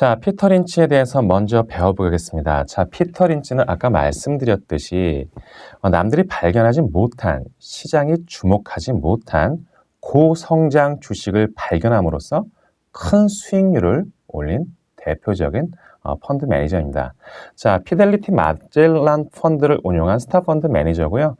자, 피터 린치에 대해서 먼저 배워보겠습니다. 자, 피터 린치는 아까 말씀드렸듯이 남들이 발견하지 못한, 시장이 주목하지 못한 고성장 주식을 발견함으로써 큰 수익률을 올린 대표적인 펀드 매니저입니다. 자, 피델리티 마젤란 펀드를 운용한 스타 펀드 매니저고요.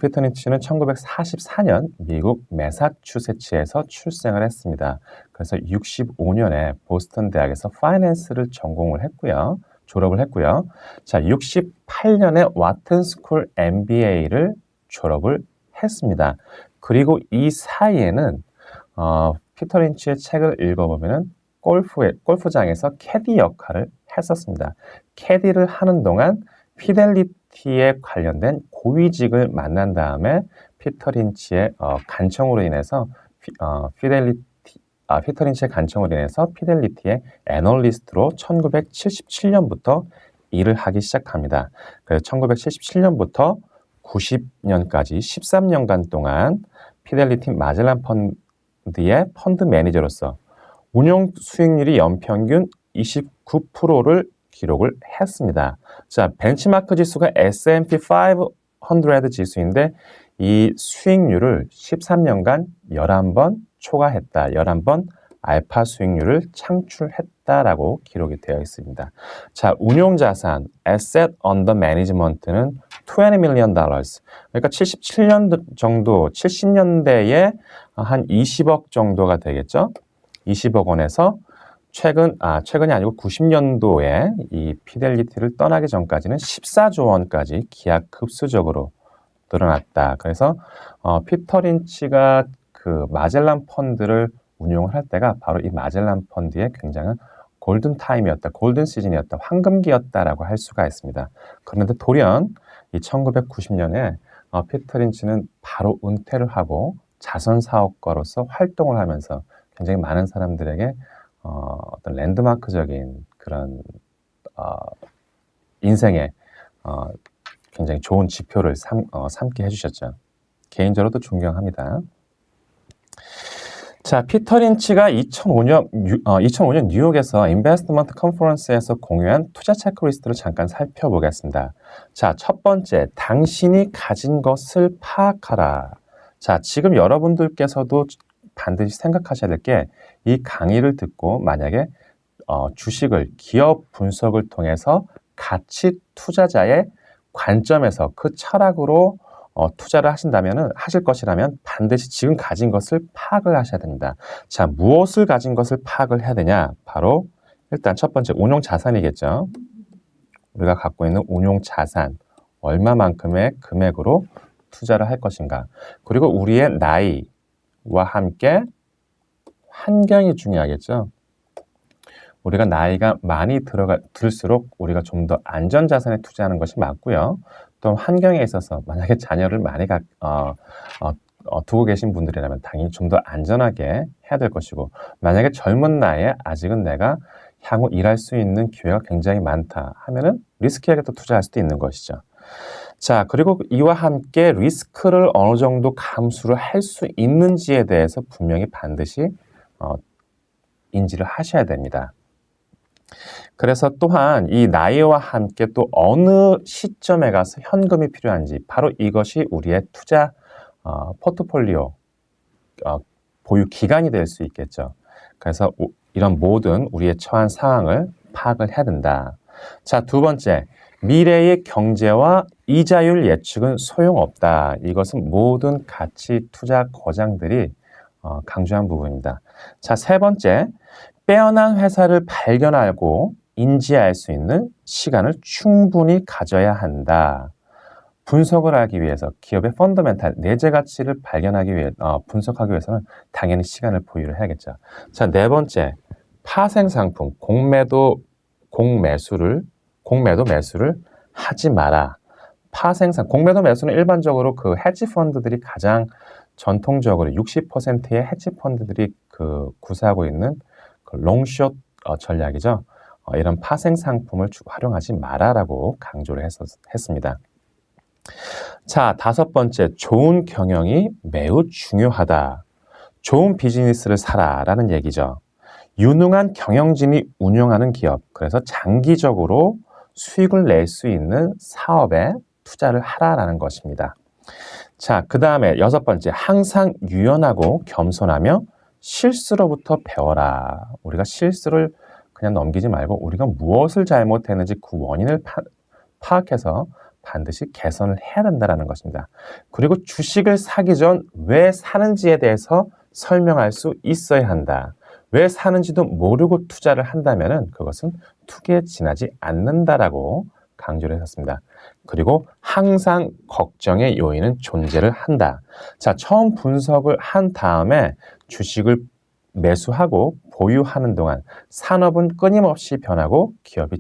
피터 린치는 1944년 미국 매사추세츠에서 출생을 했습니다. 그래서 65년에 보스턴 대학에서 파이낸스를 전공을 했고요. 졸업을 했고요. 자, 68년에 와튼 스쿨 MBA를 졸업을 했습니다. 그리고 이 사이에는 피터 린치의 책을 읽어보면은 골프장에서 캐디 역할을 했었습니다. 캐디를 하는 동안 피델리티에 관련된 고위직을 만난 다음에 피터 린치의 간청으로 인해서 피터 린치의 간청으로 인해서 피델리티의 애널리스트로 1977년부터 일을 하기 시작합니다. 그래서 1977년부터 90년까지 13년간 동안 피델리티 마젤란 펀드의 펀드 매니저로서 운용 수익률이 연평균 29%를 기록을 했습니다. 자, 벤치마크 지수가 S&P 500 지수인데 이 수익률을 13년간 11번 초과했다. 11번 알파 수익률을 창출했다라고 기록이 되어 있습니다. 자, 운용 자산, Asset Under Management는 $20 million. 그러니까 77년 정도, 70년대에 한 20억 정도가 되겠죠. 20억 원에서 최근이 아니고 90년도에 이 피델리티를 떠나기 전까지는 14조 원까지 기하급수적으로 늘어났다. 그래서 피터 린치가 그 마젤란 펀드를 운용을 할 때가 바로 이 마젤란 펀드의 굉장한 골든 타임이었다, 골든 시즌이었다, 황금기였다라고 할 수가 있습니다. 그런데 돌연 이 1990년에 피터 린치는 바로 은퇴를 하고 자선 사업가로서 활동을 하면서 굉장히 많은 사람들에게 어떤 랜드마크적인 그런 인생의 굉장히 좋은 지표를 삼게 해주셨죠. 개인적으로도 존경합니다. 자, 피터 린치가 2005년 뉴욕에서 인베스트먼트 컨퍼런스에서 공유한 투자 체크리스트를 잠깐 살펴보겠습니다. 자, 첫 번째, 당신이 가진 것을 파악하라. 자, 지금 여러분들께서도 반드시 생각하셔야 될 게 이 강의를 듣고 만약에 주식을 기업 분석을 통해서 가치 투자자의 관점에서 그 철학으로 투자를 하실 것이라면 반드시 지금 가진 것을 파악을 하셔야 됩니다. 자, 무엇을 가진 것을 파악을 해야 되냐? 바로 일단 첫 번째 운용 자산이겠죠. 우리가 갖고 있는 운용 자산, 얼마만큼의 금액으로 투자를 할 것인가. 그리고 우리의 나이와 함께 환경이 중요하겠죠. 우리가 나이가 많이 들수록 우리가 좀 더 안전자산에 투자하는 것이 맞고요. 또 환경에 있어서 만약에 자녀를 많이 두고 계신 분들이라면 당연히 좀 더 안전하게 해야 될 것이고, 만약에 젊은 나이에 아직은 내가 향후 일할 수 있는 기회가 굉장히 많다 하면은 리스키하게 또 투자할 수도 있는 것이죠. 자, 그리고 이와 함께 리스크를 어느 정도 감수를 할 수 있는지에 대해서 분명히 반드시 인지를 하셔야 됩니다. 그래서 또한 이 나이와 함께 또 어느 시점에 가서 현금이 필요한지, 바로 이것이 우리의 투자 포트폴리오 보유 기간이 될 수 있겠죠. 그래서 이런 모든 우리의 처한 상황을 파악을 해야 된다. 자, 두 번째, 미래의 경제와 이자율 예측은 소용없다. 이것은 모든 가치 투자 거장들이 강조한 부분입니다. 자, 세 번째, 빼어난 회사를 발견하고 인지할 수 있는 시간을 충분히 가져야 한다. 분석을 하기 위해서 기업의 펀더멘탈, 내재 가치를 분석하기 위해서는 당연히 시간을 보유를 해야겠죠. 자, 네 번째, 파생 상품, 공매도 매수를 하지 마라. 공매도 매수는 일반적으로 그 헤지 펀드들이 가장 전통적으로 60%의 헤지 펀드들이 구사하고 있는 롱숏 전략이죠. 이런 파생 상품을 활용하지 마라라고 강조를 했습니다. 자, 다섯 번째, 좋은 경영이 매우 중요하다. 좋은 비즈니스를 사라라는 얘기죠. 유능한 경영진이 운영하는 기업, 그래서 장기적으로 수익을 낼 수 있는 사업에 투자를 하라라는 것입니다. 자, 그 다음에 6번째, 항상 유연하고 겸손하며 실수로부터 배워라. 우리가 실수를 그냥 넘기지 말고 우리가 무엇을 잘못했는지 그 원인을 파악해서 반드시 개선을 해야 된다는 것입니다. 그리고 주식을 사기 전 왜 사는지에 대해서 설명할 수 있어야 한다. 왜 사는지도 모르고 투자를 한다면 그것은 투기에 지나지 않는다라고 강조를 했었습니다. 그리고 항상 걱정의 요인은 존재를 한다. 자, 처음 분석을 한 다음에 주식을 매수하고 보유하는 동안 산업은 끊임없이 변하고 기업이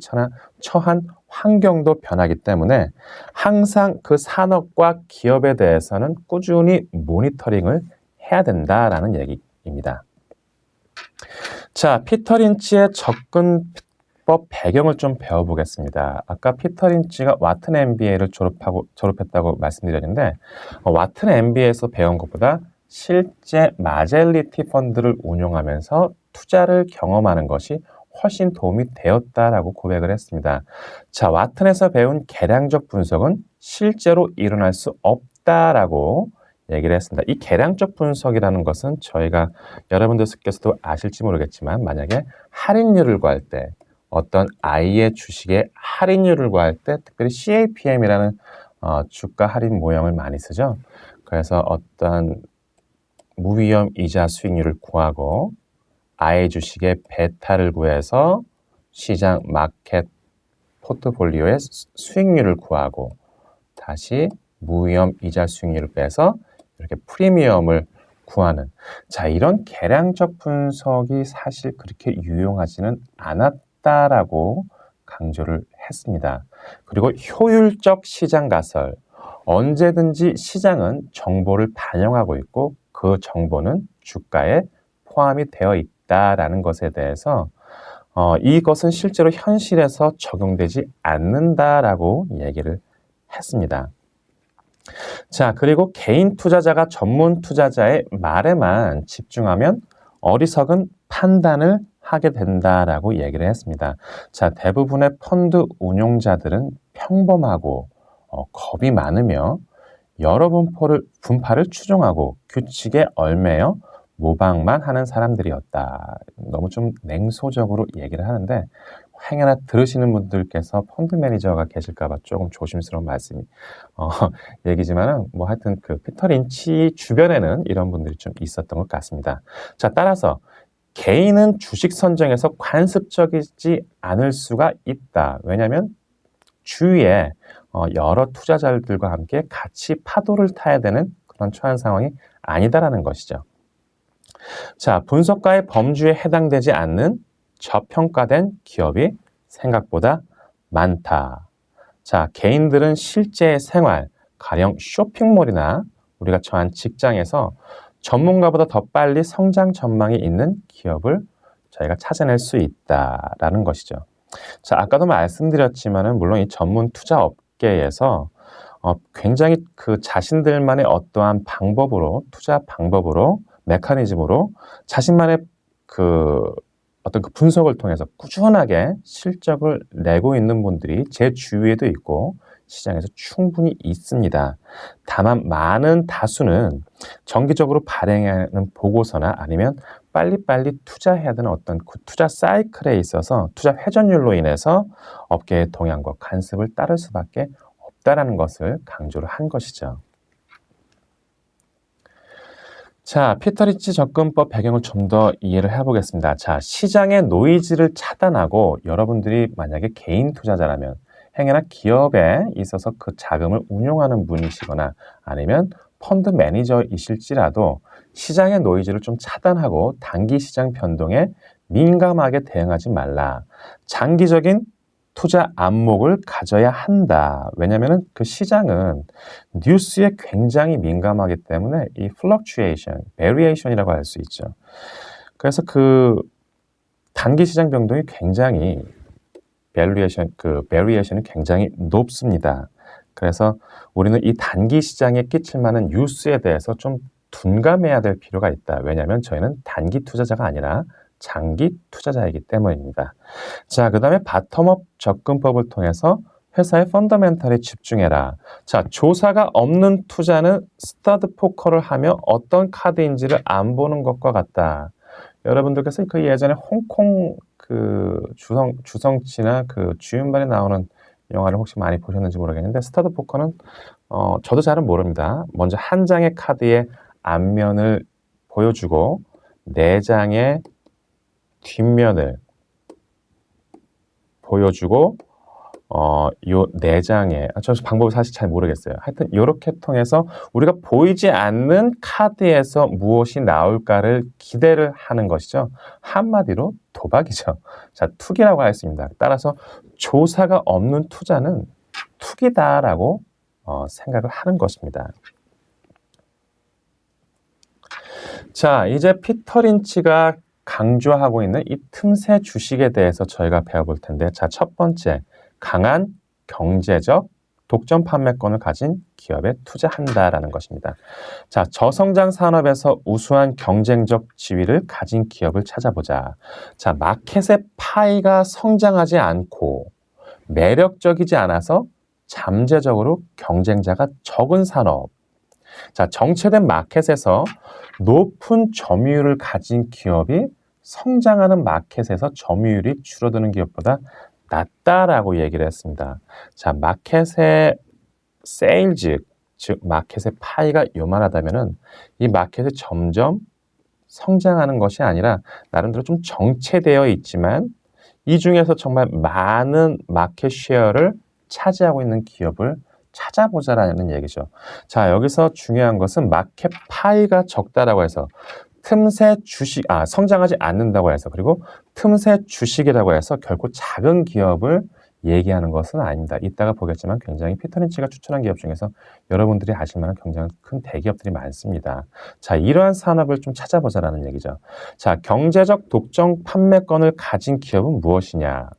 처한 환경도 변하기 때문에 항상 그 산업과 기업에 대해서는 꾸준히 모니터링을 해야 된다라는 얘기입니다. 자, 피터 린치의 접근법 배경을 좀 배워보겠습니다. 아까 피터 린치가 와튼 MBA를 졸업했다고 말씀드렸는데 와튼 MBA에서 배운 것보다 실제 마젤리티 펀드를 운용하면서 투자를 경험하는 것이 훨씬 도움이 되었다라고 고백을 했습니다. 자, 와튼에서 배운 계량적 분석은 실제로 일어날 수 없다라고 얘기를 했습니다. 이 계량적 분석이라는 것은 저희가 여러분들께서도 아실지 모르겠지만 만약에 할인율을 구할 때 어떤 I의 주식의 할인율을 구할 때 특별히 CAPM이라는 주가 할인 모형을 많이 쓰죠. 그래서 어떤 무위험 이자 수익률을 구하고 I 주식의 베타를 구해서 시장 마켓 포트폴리오의 수익률을 구하고 다시 무위험 이자 수익률을 빼서 이렇게 프리미엄을 구하는, 자, 이런 계량적 분석이 사실 그렇게 유용하지는 않았다라고 강조를 했습니다. 그리고 효율적 시장 가설, 언제든지 시장은 정보를 반영하고 있고 그 정보는 주가에 포함이 되어 있다라는 것에 대해서 이것은 실제로 현실에서 적용되지 않는다라고 얘기를 했습니다. 자, 그리고 개인 투자자가 전문 투자자의 말에만 집중하면 어리석은 판단을 하게 된다라고 얘기를 했습니다. 자, 대부분의 펀드 운용자들은 평범하고 겁이 많으며 여러 분파를 추종하고 규칙에 얽매여 모방만 하는 사람들이었다. 너무 좀 냉소적으로 얘기를 하는데 행여나 들으시는 분들께서 펀드 매니저가 계실까봐 조금 조심스러운 얘기지만은 뭐 하여튼 그 피터 린치 주변에는 이런 분들이 좀 있었던 것 같습니다. 자, 따라서 개인은 주식 선정에서 관습적이지 않을 수가 있다. 왜냐하면 주위에 여러 투자자들과 함께 같이 파도를 타야 되는 그런 처한 상황이 아니다라는 것이죠. 자, 분석가의 범주에 해당되지 않는 저평가된 기업이 생각보다 많다. 자, 개인들은 실제 생활, 가령 쇼핑몰이나 우리가 처한 직장에서 전문가보다 더 빨리 성장 전망이 있는 기업을 저희가 찾아낼 수 있다라는 것이죠. 자, 아까도 말씀드렸지만은 물론 이 전문 투자 업계에서 굉장히 그 자신들만의 어떠한 방법으로, 투자 방법으로, 메커니즘으로 자신만의 어떤 그 분석을 통해서 꾸준하게 실적을 내고 있는 분들이 제 주위에도 있고 시장에서 충분히 있습니다. 다만 많은 다수는 정기적으로 발행하는 보고서나 아니면 빨리빨리 투자해야 되는 어떤 그 투자 사이클에 있어서 투자 회전율로 인해서 업계의 동향과 관습을 따를 수밖에 없다라는 것을 강조를 한 것이죠. 자, 피터 린치 접근법 배경을 좀 더 이해를 해보겠습니다. 자, 시장의 노이즈를 차단하고 여러분들이 만약에 개인 투자자라면 행여나 기업에 있어서 그 자금을 운용하는 분이시거나 아니면 펀드 매니저이실지라도 시장의 노이즈를 좀 차단하고 단기 시장 변동에 민감하게 대응하지 말라. 장기적인 투자 안목을 가져야 한다. 왜냐하면 그 시장은 뉴스에 굉장히 민감하기 때문에 이 fluctuation, variation이라고 할 수 있죠. 그래서 그 단기 시장 변동이 굉장히 variation이 굉장히 높습니다. 그래서 우리는 이 단기 시장에 끼칠 만한 뉴스에 대해서 좀 둔감해야 될 필요가 있다. 왜냐하면 저희는 단기 투자자가 아니라 장기 투자자이기 때문입니다. 자, 그 다음에 바텀업 접근법을 통해서 회사의 펀더멘탈에 집중해라. 자, 조사가 없는 투자는 스타드 포커를 하며 어떤 카드인지를 안 보는 것과 같다. 여러분들께서 그 예전에 홍콩 그 주성치나 그 주윤발이 나오는 영화를 혹시 많이 보셨는지 모르겠는데 스타드 포커는 저도 잘은 모릅니다. 먼저 한 장의 카드의 앞면을 보여주고 네 장의 뒷면을 보여주고 요 네 장의 저 방법을 사실 잘 모르겠어요. 하여튼 이렇게 통해서 우리가 보이지 않는 카드에서 무엇이 나올까를 기대를 하는 것이죠. 한마디로 도박이죠. 자, 투기라고 하였습니다. 따라서 조사가 없는 투자는 투기다라고 생각을 하는 것입니다. 자, 이제 피터 린치가 강조하고 있는 이 틈새 주식에 대해서 저희가 배워볼 텐데, 자, 첫 번째, 강한 경제적 독점 판매권을 가진 기업에 투자한다라는 것입니다. 자, 저성장 산업에서 우수한 경쟁적 지위를 가진 기업을 찾아보자. 자, 마켓의 파이가 성장하지 않고 매력적이지 않아서 잠재적으로 경쟁자가 적은 산업. 자, 정체된 마켓에서 높은 점유율을 가진 기업이 성장하는 마켓에서 점유율이 줄어드는 기업보다 낫다라고 얘기를 했습니다. 자, 마켓의 세일즈, 즉 마켓의 파이가 요만하다면은 이 마켓이 점점 성장하는 것이 아니라 나름대로 좀 정체되어 있지만 이 중에서 정말 많은 마켓 쉐어를 차지하고 있는 기업을 찾아보자라는 얘기죠. 자, 여기서 중요한 것은 마켓 파이가 적다라고 해서 틈새 주식, 성장하지 않는다고 해서 그리고 틈새 주식이라고 해서 결코 작은 기업을 얘기하는 것은 아닙니다. 이따가 보겠지만 굉장히 피터 린치가 추천한 기업 중에서 여러분들이 아실 만한 굉장히 큰 대기업들이 많습니다. 자, 이러한 산업을 좀 찾아보자라는 얘기죠. 자, 경제적 독점 판매권을 가진 기업은 무엇이냐?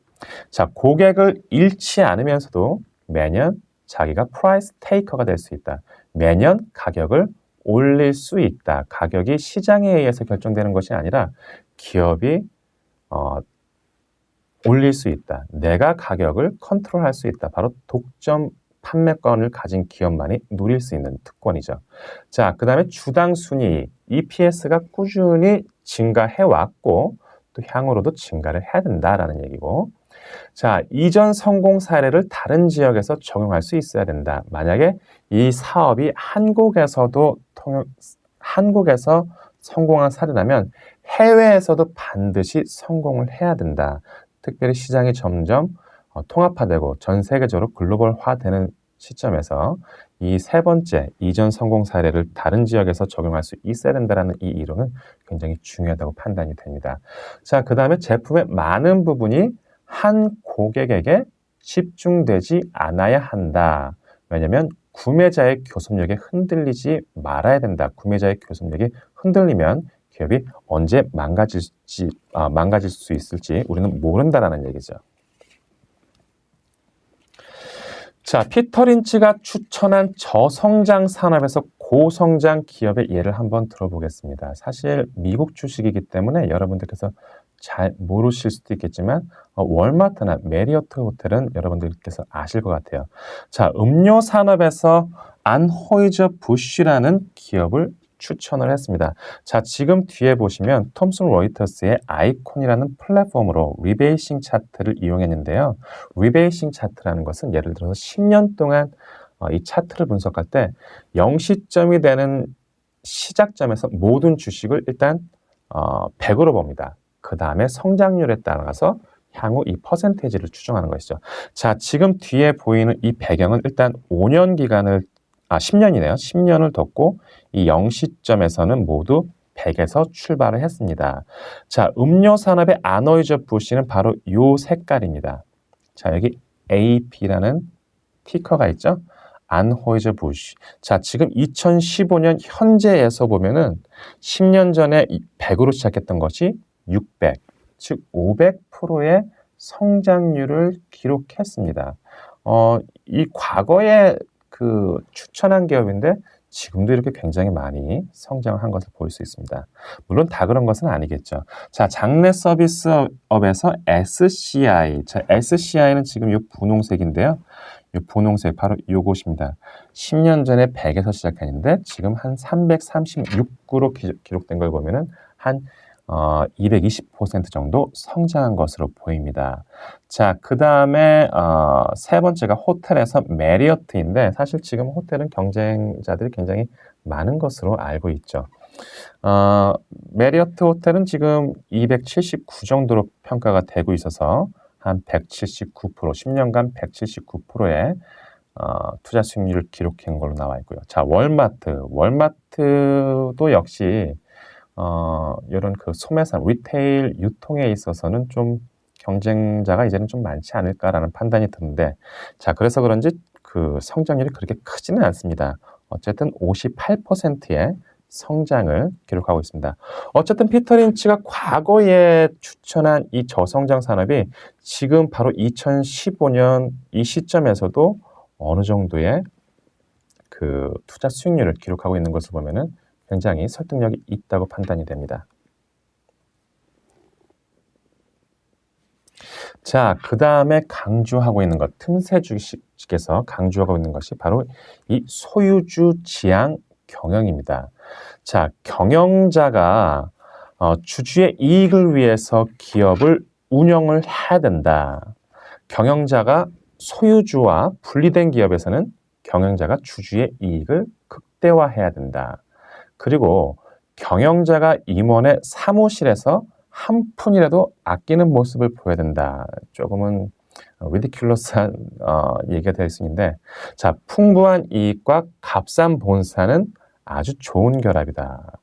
자, 고객을 잃지 않으면서도 매년 자기가 프라이스 테이커가 될 수 있다. 매년 가격을 올릴 수 있다. 가격이 시장에 의해서 결정되는 것이 아니라 기업이 올릴 수 있다. 내가 가격을 컨트롤할 수 있다. 바로 독점 판매권을 가진 기업만이 누릴 수 있는 특권이죠. 자, 그 다음에 주당 순이익, EPS가 꾸준히 증가해왔고 또 향후로도 증가를 해야 된다라는 얘기고, 자, 이전 성공 사례를 다른 지역에서 적용할 수 있어야 된다. 만약에 이 사업이 한국에서 성공한 사례라면 해외에서도 반드시 성공을 해야 된다. 특별히 시장이 점점 통합화되고 전 세계적으로 글로벌화되는 시점에서 이 세 번째 이전 성공 사례를 다른 지역에서 적용할 수 있어야 된다는 이 이론은 굉장히 중요하다고 판단이 됩니다. 자, 그 다음에 제품의 많은 부분이 한 고객에게 집중되지 않아야 한다. 왜냐하면 구매자의 교섭력에 흔들리지 말아야 된다. 구매자의 교섭력이 흔들리면 기업이 언제 망가질 수 있을지 우리는 모른다라는 얘기죠. 자, 피터 린치가 추천한 저성장 산업에서 고성장 기업의 예를 한번 들어보겠습니다. 사실 미국 주식이기 때문에 여러분들께서 잘 모르실 수도 있겠지만 월마트나 메리어트 호텔은 여러분들께서 아실 것 같아요. 자, 음료 산업에서 안호이저 부쉬라는 기업을 추천을 했습니다. 자, 지금 뒤에 보시면 톰슨 로이터스의 아이콘이라는 플랫폼으로 리베이싱 차트를 이용했는데요. 리베이싱 차트라는 것은 예를 들어서 10년 동안 이 차트를 분석할 때 0시점이 되는 시작점에서 모든 주식을 일단 100으로 봅니다. 그 다음에 성장률에 따라서 향후 이 퍼센테이지를 추정하는 것이죠. 자, 지금 뒤에 보이는 이 배경은 일단 5년 기간을 10년이네요. 10년을 뒀고 이 0시점에서는 모두 100에서 출발을 했습니다. 자, 음료 산업의 안호이저 부쉬는 바로 이 색깔입니다. 자, 여기 AP라는 티커가 있죠. 안호이저 부쉬. 자, 지금 2015년 현재에서 보면은 10년 전에 100으로 시작했던 것이 600, 즉 500%의 성장률을 기록했습니다. 이 과거에 그 추천한 기업인데 지금도 이렇게 굉장히 많이 성장을 한 것을 볼 수 있습니다. 물론 다 그런 것은 아니겠죠. 자, 장내 서비스업에서 SCI. 자, SCI는 지금 이 분홍색인데요. 이 분홍색 바로 요것입니다. 10년 전에 100에서 시작했는데 지금 한 336구로 기록된 걸 보면은 한 220% 정도 성장한 것으로 보입니다. 자, 그 다음에 세 번째가 호텔에서 메리어트인데 사실 지금 호텔은 경쟁자들이 굉장히 많은 것으로 알고 있죠. 메리어트 호텔은 지금 279 정도로 평가가 되고 있어서 한 179%, 10년간 179%의 투자 수익률을 기록한 걸로 나와 있고요. 자, 월마트도 역시 이런 그 소매상, 리테일 유통에 있어서는 좀 경쟁자가 이제는 좀 많지 않을까라는 판단이 드는데, 자, 그래서 그런지 그 성장률이 그렇게 크지는 않습니다. 어쨌든 58%의 성장을 기록하고 있습니다. 어쨌든 피터 린치가 과거에 추천한 이 저성장 산업이 지금 바로 2015년 이 시점에서도 어느 정도의 그 투자 수익률을 기록하고 있는 것을 보면은 굉장히 설득력이 있다고 판단이 됩니다. 자, 그 다음에 강조하고 있는 것, 틈새 주식에서 강조하고 있는 것이 바로 이 소유주 지향 경영입니다. 자, 경영자가 주주의 이익을 위해서 기업을 운영을 해야 된다. 경영자가 소유주와 분리된 기업에서는 경영자가 주주의 이익을 극대화해야 된다. 그리고 경영자가 임원의 사무실에서 한 푼이라도 아끼는 모습을 보여야 된다. 조금은 리디큘러스한 얘기가 될 수 있는데, 자, 풍부한 이익과 값싼 본사는 아주 좋은 결합이다.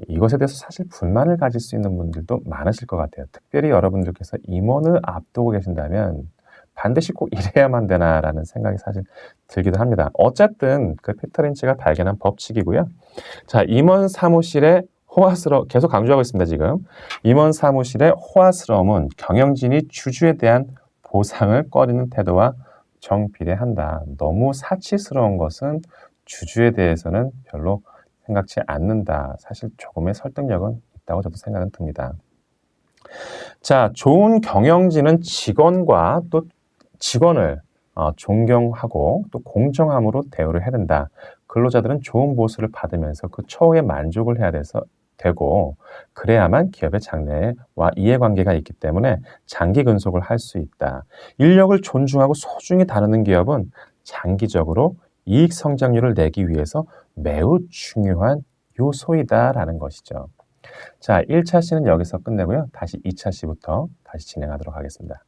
이것에 대해서 사실 불만을 가질 수 있는 분들도 많으실 것 같아요. 특별히 여러분들께서 임원을 앞두고 계신다면 반드시 꼭 이래야만 되나라는 생각이 사실 들기도 합니다. 어쨌든 그 피터 린치가 발견한 법칙이고요. 자, 임원 사무실의 계속 강조하고 있습니다, 지금. 임원 사무실의 호화스러움은 경영진이 주주에 대한 보상을 꺼리는 태도와 정비례한다. 너무 사치스러운 것은 주주에 대해서는 별로 생각지 않는다. 사실 조금의 설득력은 있다고 저도 생각은 듭니다. 자, 좋은 경영진은 직원과 또 직원을 존경하고 또 공정함으로 대우를 해야 된다. 근로자들은 좋은 보수를 받으면서 그 처우에 만족을 해야 되고 그래야만 기업의 장래와 이해관계가 있기 때문에 장기 근속을 할 수 있다. 인력을 존중하고 소중히 다루는 기업은 장기적으로 이익 성장률을 내기 위해서 매우 중요한 요소이다라는 것이죠. 자, 1차 C는 여기서 끝내고요. 다시 2차 C부터 다시 진행하도록 하겠습니다.